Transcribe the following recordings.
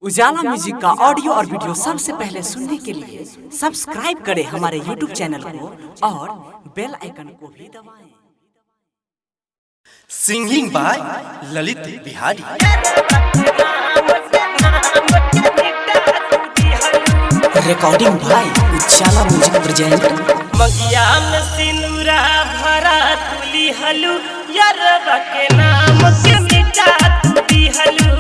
उजाला म्यूजिक का ऑडियो और वीडियो सबसे पहले सुनने के लिए सब्सक्राइब करें हमारे यूट्यूब चैनल को और बेल आइकन को भी दबाएं। Singing by Lalit Bihari. Recording by Ujala music present. मगिया में सिनुरा भरा तुली हलू यारबा के नाम के मिटा तुली हलू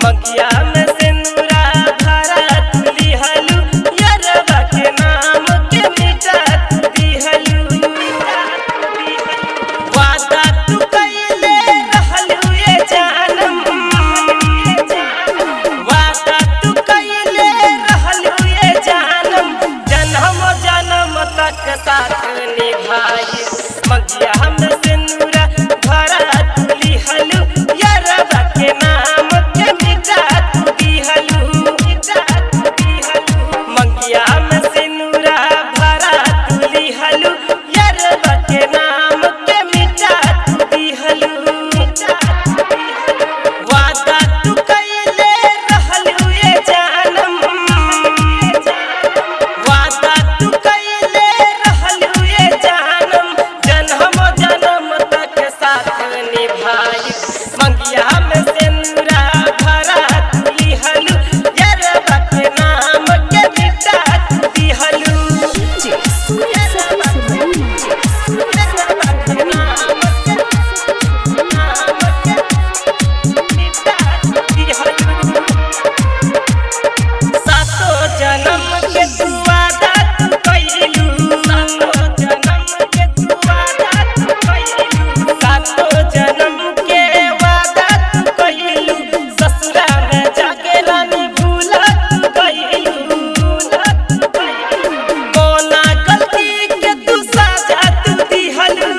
मगिया में सिनुरा भरा तुली हलू यारबा के नाम के मिटा तुली हलू वादा तू कइले रहलू ये जानम वादा तू कइले रहलू ये जानम जन्म जन्म तक साथ निभाई मगिया हम सिनुरा भरा तुली हलू यारबा के नाम के मिटा तुली हलू मगिया में सिनुरा भरा तुली हलू यारबा के नाम के मिटा तुली हलू वादा तू कइले रहलू ये जानम वादा तू कइले रहलू ये जानम जन्म जन्म तक साथ निभाई मगिया में सिनुरा भरा तुली हलू यारबा के नाम के मिटा तुली हलू सातो जन्म के तू वादा तू कइलू सातो जन्म के तू वादा तू कइलू सातो जन्म के वादा तू कइलू ससुरा में जाके रानी भूला तू कइलू कोना गलती के तू साजा तू दिहलू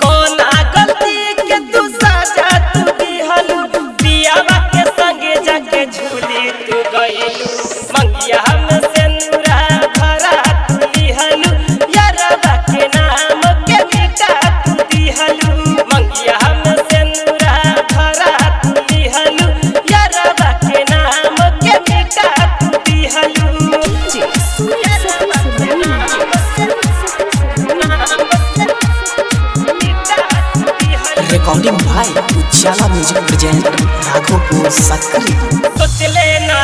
कोना गलती के तू साजा तू दिहलू पियावा के संगे जाके झूली तू गइलू मंगिया में सिनुरा भरा तुली हलू यारबा के नाम के मिटा तुली हलू मंगिया में सिनुरा भरा तुली हलू यारबा के नाम के मिटा तुली हलू recording by Ujala music present Raghopur सक्रिय। सोचले ना